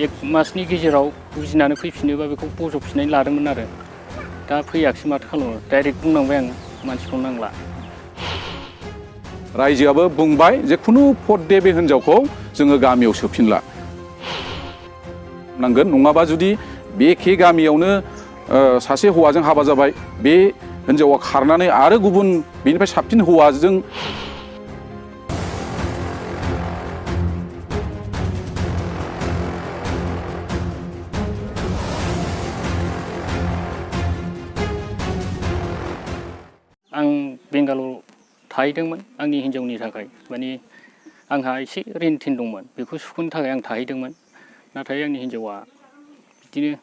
1 मासनि गेजेराव बुजिनानै फैफिनोबा बेखौ बजबफिननानै लादोंमोन आरो दा फैयाखिसै माथो खालामनो डाइरेक्ट बुंनांबाय आङो मानसिखौ नांला। रायजोआबो बुंबाय जे खुनु फदे बे हिनजावखौ जोङो गामियाव सोफिनला नांगोन नङाबा जुदि बेखे गामियावनो सासे हौवाजों हाबा जाबाय बे हिनजावा खारनानै आरो गुबुन बेनिफ्राय साबसिन हौवाजों आं बेंगालराव थाहैदोंमोन आंनि हिन्जावनि थाखाय माने आंहा एसे रिन थिन दंमोन बेखौ सुख'नो थाखाय आं थाहैदोंमोन नाथाय आंनि हिन्जावा बिदिनो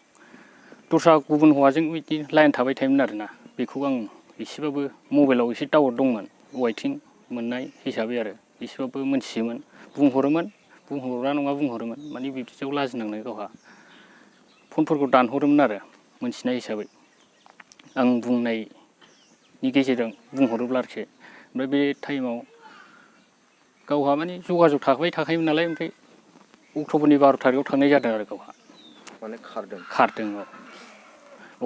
दस्रा गुबुन हौवाजों बिदि लाइन थाबाय थायोमोन आरोना बेखौ आं एसेबाबो मबाइलाव एसे डाउट दंमोन वाइटिं मोननाय हिसाबै आरो एसेबाबो मोनथियोमोन बुंहरा नङा बुंहरोमोन माने बिदियाव लाजिनांनाय गावहा फनफोरखौ दानहरोमोन आरो मोनथिनाय हिसाबै आं बुंनायनि गेजेरजों बुंहरोब्ला आरोखि ओमफ्राय बे टाइमाव गावहा माने जगाजग थाबाय थाखायोमोन नालाय ओमफ्राय अक्ट'बरनि 12 थारिखआव थांनाय जादों आरो गावहा माने खारदों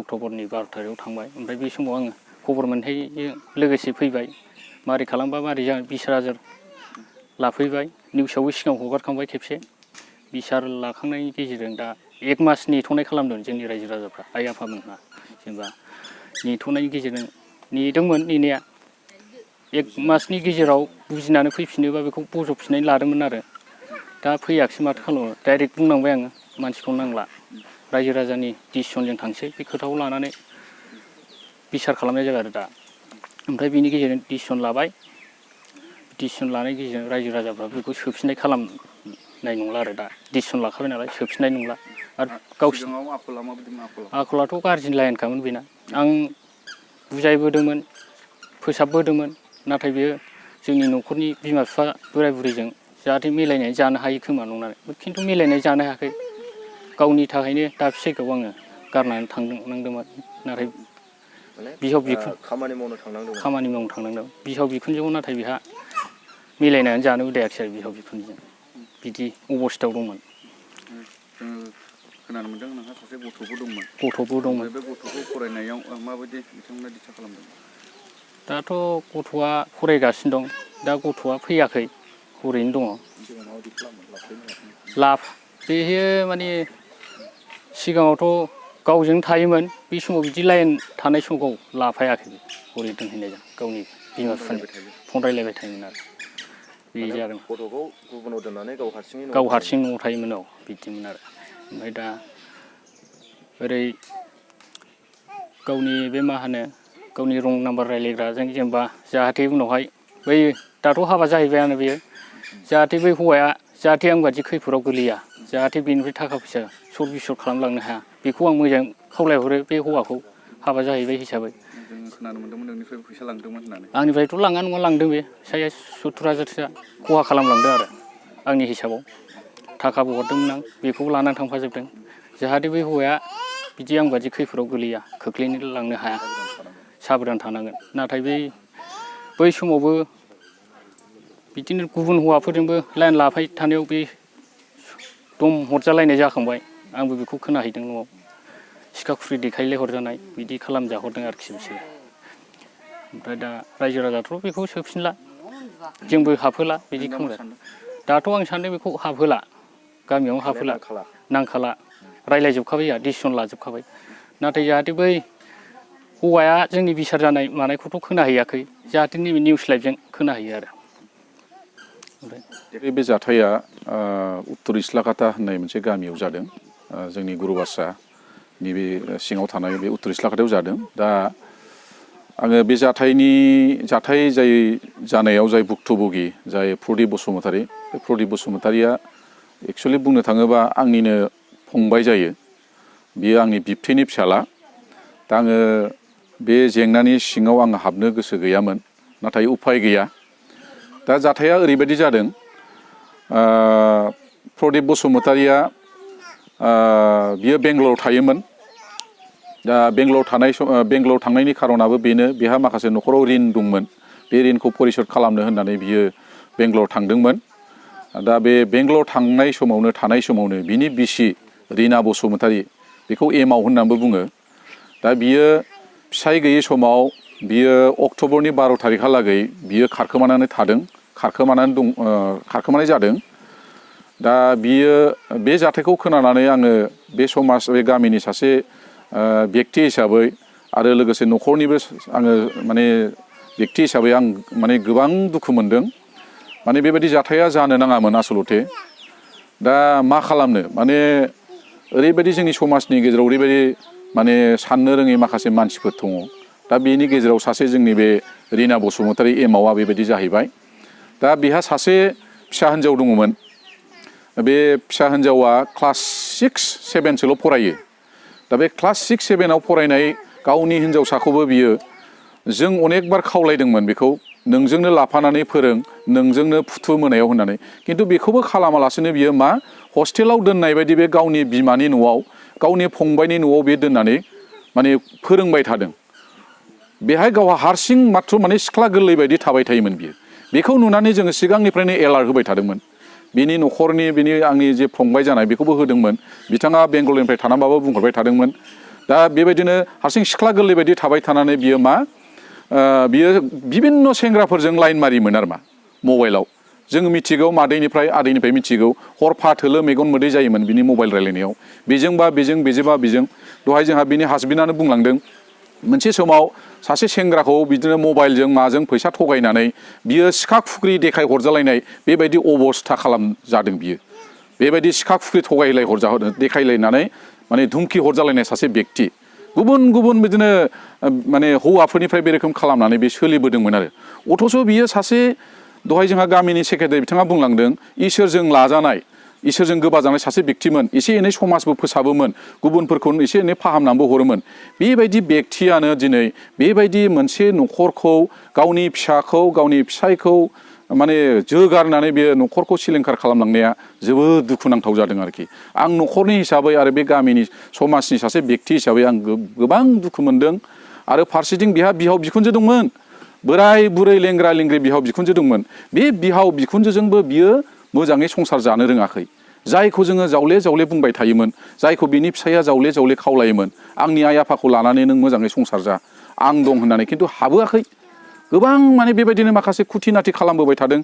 अक्ट'बरनि 12 थारिखआव थांबाय ओमफ्राय बे समाव आङो खबर मोनहैयो लोगोसे फैबाय मारै खालामबा मारै जागोन 20,000 लाफैबाय निउसावबो सिगाङाव हगारखांबाय खेबसे 20,000 लाखांनायनि गेजेरजों दा 1 मास नेथ'नाय खालामदों जोंनि रायजो राजाफ्रा आइ आफामोनहा जेनेबा नेथ'नायनि गेजेरजों नेदोंमोन नेनाया 1 मासनि गेजेराव बुजिनानै फैफिनोबा बेखौ बजबफिननानै लादोंमोन आरो दा फैयाखिसै माथो खालामनो डाइरेक्ट बुंनांबाय आङो मानसिखौ नांला रायजो राजानि डिसिसनजों थांसै बे खोथाखौ लानानै बिसार खालामनाय जाबाय आरो दा ओमफ्राय बिनि गेजेरजों डिसिसन लाबाय डिसिसन लानायनि गेजेरजों रायजो राजाफ्रा बेखौ सोफिननाय खालामनाय नंला आरो दा डिसिसन लाखाबाय नालाय सोफिननाय नंला आरो सिगाङाव आखलाथ' गाज्रि लायनखामोन बेना आं बुजायबोदोंमोन फोसाबबोदोंमोन नाथाय बेयो जोंनि न'खरनि बिमा बिफा बोराय बुरैजों जाहाथे मिलायनानै जानो हायो खोमा नंनानै खिन्थु मिलायनानै जानो हायाखै गावनि थाखायनो दाबसे जायगायाव आङो गारनानै थांनांदोंमोन नाथाय बिहाव बिखुन खामानि मावनो थांनांदों बिहाव बिखुनजोआव नाथाय बेहा मिलायनानै जानो उदायाखिसै आरो बिहाव बिखुनजोजों बिदि अबस्थायाव दंमोन। खोनानो मोनदों नोंहा सासे गथ'बो दंमोन बे गथ'खौ फरायनायाव माबायदि बिथांमोना दिथा खालामदों? दाथ' गथ'आ फरायगासिनो दं दा गथ'आ फैयाखै हरैनो दङ बेयो माने सिगाङावथ' गावजों थायोमोन बे समाव बिदि लाइन थानाय समाव लाफायाखै हरै दोनहैनायजों गावनि बिमा बिफानि फन रायलायबाय थायोमोन आरो बे जादों गथ'खौ गुबुनाव दोननानै गाव हारसिं न'आव थायोमोन बिदिमोन आरो ओमफ्राय दा ओरै गावनि बे मा होनो गावनि रं नाम्बार रायलायग्राजों जेनेबा जाहाथे उनावहाय बै दाथ' हाबा जाहैबायानो बेयो जाहाथे बै हौवाया जाहाथे आंबादि खैफोदाव गोलैया जाहाथे बेनिफ्राय थाखा फैसा सर्ट बिसर्ट खालामलांनो हाया बेखौ आं मोजां खावलायहरो बे हौवाखौ हाबा जाहैबाय हिसाबै खोनानो मोन्दोंमोन नोंनिफ्रायबो फैसा लांदोंमोन होननानै आंनिफ्रायथ' लाङा नङा लांदों बे 70,000-80,000 खहा खालामलांदों आरो आंनि हिसाबाव थाखाबो हरदोंमोन आं बेखौबो लानानै थांफाजोबदों जाहाथे बै हौवाया बिदि आंबादि खैफोदाव गोलैया खोख्लैनो लांनो हाया साबधान थानांगोन नाथाय बै समावबो बिदिनो गुबुन हौवाफोरजोंबो लाइन लाफाय थानायाव बे दम हरजालायनाय जाखांबाय आंबो बेखौ खोनाहैदों न'आव सिखा खुख्रि देखायलाय हरजानाय बिदि खालामजाहरदों आरोखि बिसोरो ओमफ्राय दा रायजो राजाफ्राथ' बेखौ सोफिनला जोंबो हाबहोला बिदि खालामबाय दाथ' आं सानदों बेखौ हाबहोला गामियावनो हाबहोला नांखाला रायज्लायजोबखाबाय जोंहा डिसिसन लाजोबखाबाय नाथाय जाहाथे बै हौवाया जोंनि बिसार जानाय मानायखौथ' खोनाहैयाखै जाहाथे नैबे निउस लाइभजों खोनाहैयो आरो बे जाथाया उत्तर इस्लाकाता होननाय मोनसे गामियाव जादों जोंनि गुरुबासानि बे सिङाव थानाय बे उत्तर इस्लाकातायाव जादों दा आङो बे जाथाय जानायाव जाय भुक्तभोगि जाय प्रदिप बसुमतारी बे प्रदिप बसुमतारीया एक्सुवेलि बुंनो थाङोबा आंनिनो फंबाय जायो बियो आंनि बिबथैनि फिसाला दा आङो बे जेंनानि सिङाव आङो हाबनो गोसो गैयामोन नाथाय उफाय गैया दा जाथाया ओरैबायदि जादों प्रदिप बसुमतारीया बियो बेंगलराव थायोमोन दा बेंगलराव थांनायनि खारनाबो बेनो बेहा माखासे न'खराव रिन दंमोन बे रिनखौ परिसद खालामनो होननानै बियो बेंगलराव थांदोंमोन दा बे बेंगलर थांनाय समावनो थानाय समावनो बिनि बिसि रिना बसुमतारी बेखौ एमाव होननानैबो बुङो। दा बियो फिसाय गैयै समाव बियो अक्ट'बरनि 12 थारिखहालागै बियो खारखोमानानै थादों, खारखोमानाय जादों। दा बियो बे जाथायखौ खोनानानै आङो बे समाज बे गामिनि सासे बेक्ति हिसाबै आरो लोगोसे न'खरनिबो आङो माने बेक्ति हिसाबै आं माने गोबां दुखु मोनदों। माने बेबायदि जाथाया जानो नाङामोन आसलथे। दा मा खालामनो माने ओरैबायदि जोंनि समाजनि गेजेराव ओरैबायदि माने साननो रोङै माखासे मानसिफोर दङ। दा बेनि गेजेराव सासे जोंनि बे रिना बसुमतारी एमावआ बेबायदि जाहैबाय। दा बेहा सासे फिसा हिन्जाव दङमोन। बे फिसा हिन्जावा क्लास 6-7सोल' फरायो। दा बे क्लास 6-7आव फरायनाय गावनि हिन्जावसाखौबो बियो जों अनेकबार खावलायदोंमोन बेखौ नोंजोंनो लाफानानै फोरों, नोंजोंनो फुथु मोनायाव होननानै। खिन्थु बेखौबो खालामालासिनो बियो मा हस्टेलाव दोननाय बायदि बे गावनि बिमानि न'आव, गावनि फंबायनि न'आव बे दोननानै माने फोरोंबाय थादों। बेहाय गावहा हारसिं माथ्र माने सिख्ला गोरलै बायदि थाबाय थायोमोन बियो। बेखौ नुनानै जोङो सिगांनिफ्रायनो एलार्ट होबाय थादोंमोन। बिनि न'खरनि बिनि आंनि जे फंबाय जानाय बेखौबो होदोंमोन। बिथाङा बेंगलनिफ्राय थानानैबाबो बुंहरबाय थादोंमोन। दा बेबायदिनो हारसिं सिख्ला गोरलै बायदि थाबाय थानानै बियो मा बियो बिभिन्न सेंग्राफोरजों लाइन मारियोमोन आरो मा मबाइलाव। जों मिथिगौ मादैनिफ्राय आदैनिफ्राय मिथिगौ हरफा थोलो मेगन मोदै जायोमोन बिनि मबाइल रायलायनायाव। बेजोंबा बेजों, बेजोंबा बेजों। दहाय जोंहा बिनि हासबेन्डआनो बुंलांदों मोनसे समाव सासे सेंग्राखौ बिदिनो मबाइलजों माजों फैसा थगायनानै बियो सिखा खुख्रि देखाय हरजालायनाय बेबायदि अबस्था खालामजादों बियो। बेबायदि सिखा खुख्रि देखायलायनानै माने धुमखि हरजालायनाय सासे बेक्ति। गुबुन गुबुन बिदिनो माने हौवाफोरनिफ्राय बे रोखोम खालामनानै बे सोलिबोदोंमोन आरो। अथ'स' बियो सासे दहाय जोंहा गामिनि सेक्रेटारि बिथाङा बुंलांदों इसोरजों लाजानाय, इसोरजों गोबाजानाय सासे बेक्तिमोन। एसे एनै समाजबो फोसाबोमोन, गुबुनफोरखौ एसे एनै फाहामनानैबो हरोमोन। बेबायदि बेक्तियानो दिनै बेबायदि मोनसे न'खरखौ, गावनि फिसाखौ, गावनि फिसायखौ माने जोगारनानै बे न'खरखौ सिलिंखार खालामलांनाया जोबोद दुखुनांथाव जादों आरोखि। आं न'खरनि हिसाबै आरो बे गामिनि समाजनि सासे बेक्ति हिसाबै आं गोबां दुखु मोनदों। आरो फारसेथिं बिहा बिहाव बिखुनजो दंमोन, बोराय बुरै लेंग्रा लेंग्रि बिहाव बिखुनजो दंमोन। बे बिहाव बिखुनजोजोंबो बियो मोजाङै संसार जानो रोङाखै। जायखौ जोङो जावले जावले बुंबाय थायोमोन, जायखौ बिनि फिसाया जावले जावले खावलायोमोन, आंनि आइ आफाखौ लानानै नों मोजाङै संसार जा, आं दं होननानै। खिन्थु हाबोआखै। गोबां माने बेबायदिनो माखासे खुथिनाथि खालामबोबाय थादों,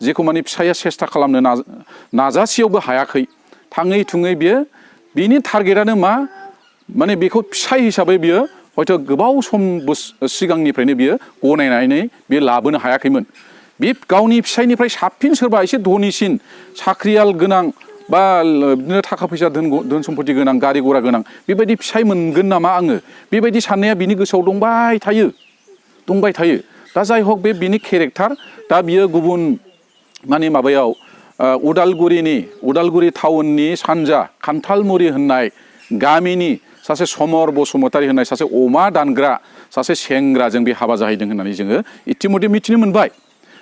जेखौ माने फिसाया सेस्था खालामनो नाजासेयावबो हायाखै। थाङै थुङै बियो बिनि टारगेटआनो मा माने बेखौ फिसाय हिसाबै बियो हयथ' गोबाव सम सिगांनिफ्रायनो बियो गनायनानै बे लाबोनो हायाखैमोन। बे गावनि फिसायनिफ्राय साबसिन सोरबा एसे धनिसिन साख्रियाल गोनां बा बिदिनो थाखा फैसा धोन सम्पति गोनां, गारि घरा गोनां बेबायदि फिसाय मोनगोन नामा आङो, बेबायदि साननाया बिनि गोसोआव दंबाय थायो। दा जाय हक बे बिनि केरेक्टार। दा बियो गुबुन माने माबायाव उदालगुरि टाउननि सानजा खान्थालमुरि होननाय गामिनि सासे समर बसुमतारी होननाय सासे अमा दानग्रा सासे सेंग्राजों बे हाबा जाहैदों होननानै जोङो इतिमধ্যे मिथिनो मोनबाय।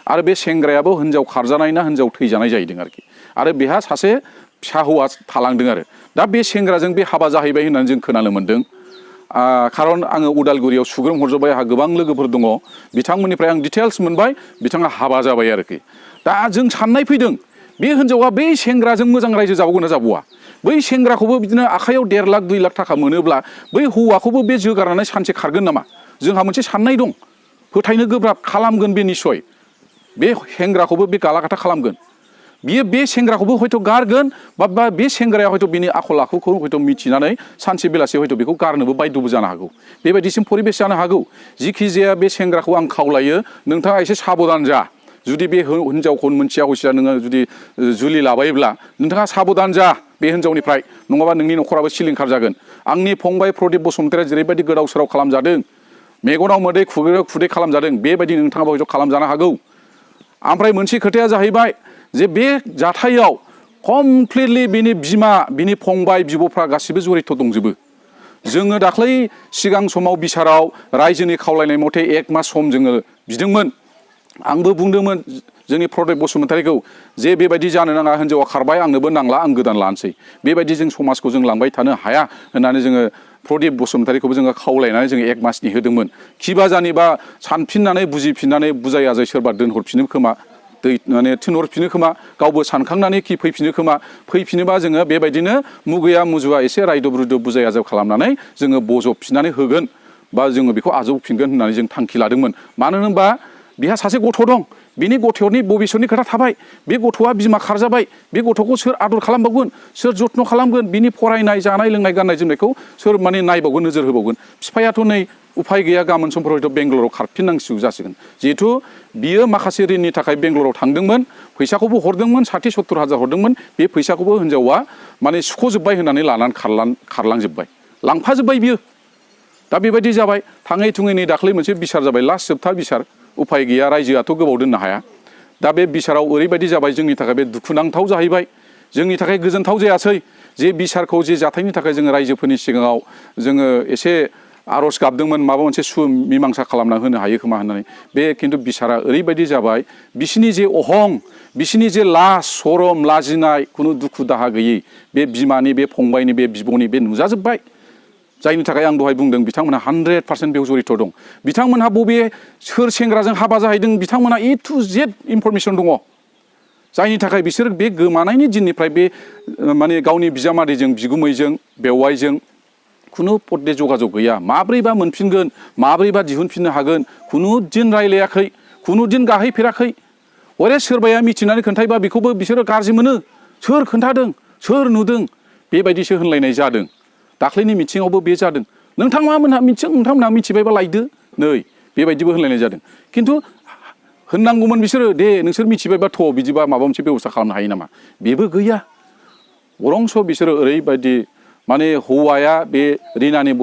आरो बे सेंग्रायाबो हिन्जाव खारजानाय ना हिन्जाव थैजानाय जाहैदों आरोखि। आरो बेहा सासे फिसा हौवा थालांदों आरो। दा बे सेंग्राजों बे हाबा जाहैबाय होननानै जों खोनानो मोन्दों। खारन आङो उदालगुरियाव सुग्रोम हरजोब्बाय, आंहा गोबां लोगोफोर दङ, बिथांमोननिफ्राय आं डिटेल्स मोनबाय बिथाङा हाबा जाबाय आरोखि। दा जों साननाय फैदों बे हिन्जावा बै सेंग्राजों मोजां रायजो जाबावगोन ना जाबावा। बै सेंग्राखौबो बिदिनो आखाइयाव 1.5 लाख 2 लाख थाखा मोनोब्ला बै हौवाखौबो बे जोगारनानै सानसे खारगोन नामा। जोंहा मोनसे साननाय दं, फोथायनो गोब्राब, खालामगोन बे निस्सय। बे सेंग्राखौबो बे गालागाथा खालामगोन। बियो बे सेंग्राखौबो हयथ' गारगोन, बा बे सेंग्राया हयथ' बिनि आखल आखुखौ हयथ' मिथिनानै सानसे बेलासि हयथ' बेखौ गारनोबो बायद'बो जानो हागौ। बेबायदिसिम परिबेस जानो हागौ। जिखि जाया बे सेंग्राखौ आं खावलायो, नोंथाङा एसे साबधान जा। जुदि बे हिन्जावखौ मोनथिया हसिया नोङो जुदि जुलि लाबायोब्ला नोंथाङा साबधान जा बे हिन्जावनिफ्राय, नङाबा नोंनि न'खराबो सिलिंखार जागोन। आंनि फंबाय प्रदिप बसुमतारीया जेरैबायदि गोदाव सोराव खालामजादों, मेगनाव मोदै खुगायाव खुदै खालामजादों, बेबायदि नोंथाङाबो हयथ' खालामजानो हागौ। ओमफ्राय मोनसे खोथाया जाहैबाय जे बे जाथायाव कमप्लिटलि बिनि बिमा, बिनि फंबाय, बिब'फ्रा गासिबो जरित दंजोबो। जोङो दाख्लै सिगां समाव बिसाराव रायजोनि खावलायनाय मथे 1 मास सम जोङो बिदोंमोन। आंबो बुंदोंमोन जोंनि प्रदिप बसुमतारीखौ जे बेबायदि जानो नाङा, हिन्जावा खारबाय, आंनोबो नांला, आं गोदान लानोसै। बेबायदि जों समाजखौ जों लांबाय थानो हाया होननानै जोङो प्रदिप बसुमतारीखौबो जोङो खावलायनानै जोङो 1 मासनि होदोंमोन। खिबा जानिबा सानफिननानै बुजिफिननानै बुजाय आजाय सोरबा दोनहरफिनो खोमा, दै माने थिनहरफिनो खोमा गावबो सानखांनानै खि फैफिनो खोमा फैफिनोबा जोङो बेबायदिनो मुगैया मुजुवा एसे रायदब रुदब बुजाय आजाब खालामनानै जोङो बजबफिननानै होगोन बा जोङो बेखौ आजावफिनगोन होननानै जों थांखि लादोंमोन मानो होनबा बिहा सासे गथ' दं बिनि गथ'नि भबिसतनि खोथा थाबाय बे गथ'आ बिमा खारजाबाय बे गथ'खौ सोर आदर खालामबावगोन सोर जत्न खालामगोन बिनि फरायनाय जानाय लोंनाय गाननाय जोमनायखौ सोर माने नायबावगोन नोजोर होबावगोन बिफायाथ' नै उफाय गैया गाबोन समफोराव हयथ' बेंगालराव खारफिननांसिगौ जासिगोन जिहेथु बियो माखासे ऋणनि थाखाय बेंगालराव थांदोंमोन फैसाखौबो हरदोंमोन 60-70 हाजार हरदोंमोन बे फैसाखौबो हिनजावा माने सुख'जोब्बाय होननानै लानानै खारलांजोब्बाय लांफाजोब्बाय बियो दा बेबायदि जाबाय थाङै थुङै नै दाख्लै मोनसे बिसार जाबाय लास्ट जोबथा बिसार उफाय गैया रायजोआथ' गोबाव दोननो हाया दा बे बिसाराव ओरैबायदि जाबाय जोंनि थाखाय बे दुखुनांथाव जाहैबाय जोंनि थाखाय गोजोनथाव जायासै जे बिसारखौ जे जाथायनि थाखाय जोङो रायजोफोरनि सिगाङाव जोङो एसे आर'ज गाबदोंमोन माबा मोनसे सुमिमांसा खालामना होनो हायो खोमा होननानै बे खिन्थु बिसारा ओरैबायदि जाबाय बिसिनि जे अहं बिसिनि जे लाज सरम लाजिनाय खुनु दुखु दाहा गैयै बे बिमानि बे फंबायनि बे बिब'नि बे नुजाजोब्बाय जायनि थाखाय आं दहाय बुंदों बिथांमोनहा 100% बेयाव जरित दं बिथांमोनहा बबे सोर सेंग्राजों हाबा जाहैदों बिथांमोनहा A to Z इनफरमेसन दङ जायनि थाखाय बिसोर बे गोमानायनि दिननिफ्राय बे माने गावनि बिजामादैजों बिगुमैजों बेवाइजों खुनु पदे जगाजग गैया माब्रैबा मोनफिनगोन माब्रैबा दिहुनफिननो हागोन खुनु दिन रायलायाखै खुनु दिन गाहैफेराखै अरे सोरबाया मिथिनानै खोन्थायोबा बेखौबो बिसोरो गाज्रि मोनो सोर खोन्थादों सोर नुदों बेबायदिसो होनलायनाय जादों दाख्लैनि मिथिङावबो बे जादों नोंथांमोनहा मिथिबायबा लायदो नै बेबायदिबो होनलायनाय जादों खिन्थु होननांगौमोन बिसोरो दे नोंसोर मिथिबायबा थ' बिदिबा माबा मोनसे बेबस्था खालामनो हायो नामा बेबो गैया बरंस' बिसोरो ओरैबायदि माने हौवाया बे रिनानि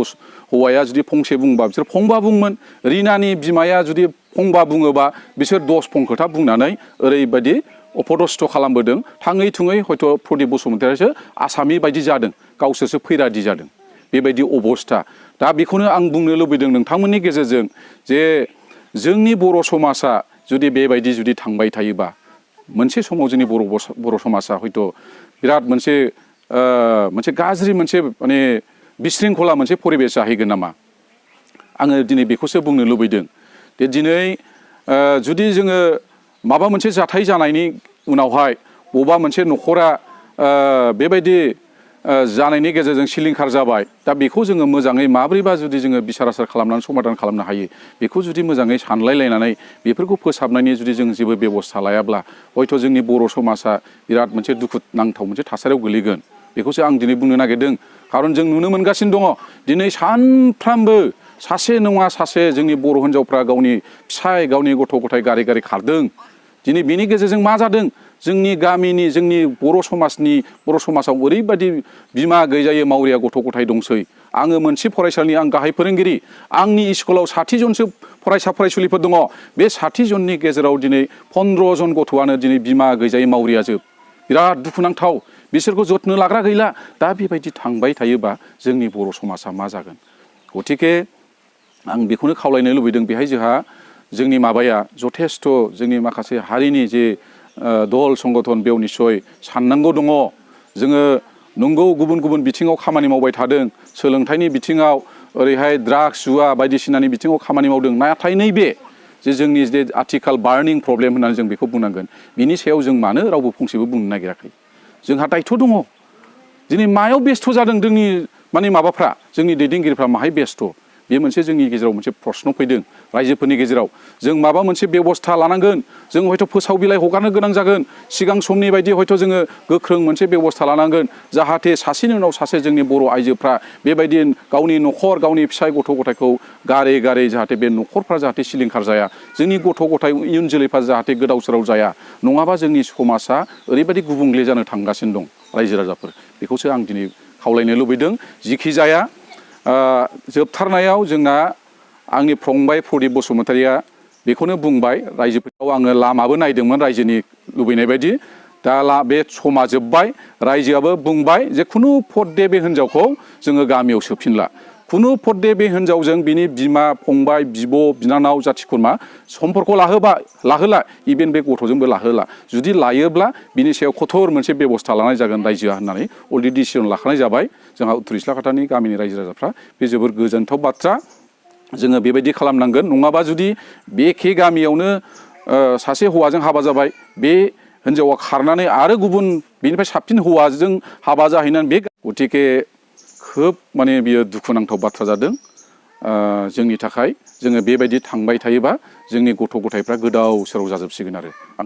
हौवाया जुदि फंसे बुंबा बिसोर फंबा बुंमोन रिनानि बिमाया जुदि फंबा बुङोबा बिसोर 10 फं खोथा बुंनानै ओरैबायदि अपदस्थ खालामबोदों थाङै थुङै हयथ' प्रदीप बसुमतारियासो आसामि बायदि जादों गावसोरसो फैरादि जादों बेबायदि अबस्था दा बेखौनो आं बुंनो लुबैदों नोंथांमोननि गेजेरजों जे जोंनि बर' समाजा जुदि बेबायदि जुदि थांबाय थायोबा मोनसे समाव जोंनि बर' समाजा हयथ' बिराद मोनसे गाज्रि मोनसे माने बिशृंखला मोनसे परिबेस जाहैगोन नामा आङो दिनै बेखौसो बुंनो लुबैदों दे दिनै जुदि जोङो माबा मोनसे जाथाय जानायनि उनावहाय बबेबा मोनसे न'खरा बेबायदि जानायनि गेजेरजों सिलिंखार जाबाय दा बेखौ जोङो मोजाङै माब्रैबा जुदि जोङो बिसार आसार खालामनानै समाधान खालामनो हायो बेखौ जुदि मोजाङै सानलायलायनानै बेफोरखौ फोसाबनायनि जुदि जों जेबो बेबस्था लायाब्ला हयथ' जोंनि बर' समाजा बिराद मोनसे दुखुनांथाव मोनसे थासारियाव गोलैगोन बेखौसो आं दिनै बुंनो नागिरदों खारन जों नुनो मोनगासिनो दङ दिनै सानफ्रामबो सासे नङा सासे जोंनि बर' हिनजावफ्रा गावनि फिसाय गावनि गथ' गथाय गारि गारि खारदों दिनै बेनि गेजेरजों मा जादों जोंनि गामिनि जोंनि बर' समाजाव ओरैबायदि बिमा गैजायै मावरिया गथ' गथाय दंसै आङो मोनसे फरायसालिनि आं गाहाय फोरोंगिरि आंनि स्कुलाव 60 जनसो फरायसा फरायसुलिफोर दङ बे 60 जननि गेजेराव दिनै 15 जन गथ'आनो दिनै बिमा गैजायै मावरिया जोब बिराद दुखुनांथाव बिसोरखौ जत्न लाग्रा गैला दा बेबायदि थांबाय थायोबा जोंनि बर' समाजा मा जागोन गथिखे आं बेखौनो खावलायनो लुबैदों बेहाय जोंहा जोंनि माबाया जथेस्थ' जोंनि माखासे हारिनि जे दल संगठन बेयाव निस्सय साननांगौ दङ जोङो नंगौ गुबुन गुबुन बिथिङाव खामानि मावबाय थादों सोलोंथाइनि बिथिङाव ओरैहाय ड्राग्स जुवा बायदिसिनानि बिथिङाव खामानि मावदों नाथाय नैबे जे जोंनि जे आथिखाल बार्निं प्रब्लेम होननानै जों बेखौ बुंनांगोन बिनि सायाव जों मानो रावबो फंसेबो बुंनो नागिराखै जोंहा दायथ' दङ दिनै मायाव बेस्थ' जादों जोंनि माने माबाफ्रा जोंनि दैदेनगिरिफ्रा माहाय बेस्थ' बे मोनसे जोंनि गेजेराव मोनसे प्रश्न फैदों रायजोफोरनि गेजेराव जों माबा मोनसे बेबस्था लानांगोन जों हयथ' फोसाव बिलाइ हगारनो गोनां जागोन सिगां समनि बायदि हयथ' जोङो गोख्रों मोनसे बेबस्था लानांगोन जाहाथे सासेनि उनाव सासे जोंनि बर' आइजोफ्रा बेबायदि गावनि न'खर गावनि फिसाय गथ' गथायखौ गारै गारै जाहाथे बे न'खरफ्रा जाहाथे सिलिंखार जाया जोंनि गथ' गथाय इयुन जोलैफ्रा जाहाथे गोदाव सोराव जाया नङाबा जोंनि समाजा ओरैबायदि गुबुंले जानो थांगासिनो दं रायजो राजाफोर बेखौसो आं दिनै खावलायनो लुबैदों जिखि जाया जोबथारनायाव जोंना आंनि फंबाय प्रदीप बसुमतारिया बेखौनो बुंबाय रायजोफोराव आङो लामाबो नायदोंमोन रायजोनि लुबैनाय बायदि दा बे समा जोब्बाय रायजोआबो बुंबाय जे खुनु फदे बे हिनजावखौ जोङो गामियाव सोफिनला खुनु फदे बे हिनजावजों बिनि बिमा फंबाय बिब' बिनानाव जाथि खुरमा सम्पर्क लाहोला इभेन बे गथ'जोंबो लाहोला जुदि लायोब्ला बिनि सायाव कठोर मोनसे बेबस्था लानाय जागोन रायजोआ होननानै अलरेडि डिसिसन लाखानाय जाबाय जोंहा उत्तर इस्लाखातानि गामिनि रायजो राजाफ्रा बे जोबोर गोजोनथाव बाथ्रा जोङो बेबायदि खालामनांगोन नङाबा जुदि बे एखे गामियावनो सासे हौवाजों हाबा जाबाय बे हिन्जावा खारनानै आरो गुबुन बेनिफ्राय साबसिन हौवाजों हाबा जाहैनानै बे गतिके खोब माने बियो दुखुनांथाव बाथ्रा जादों जोंनि थाखाय जोङो बेबायदि थांबाय थायोबा जोंनि गथ' गथायफ्रा गोदाव सोराव जाजोबसिगोन आरो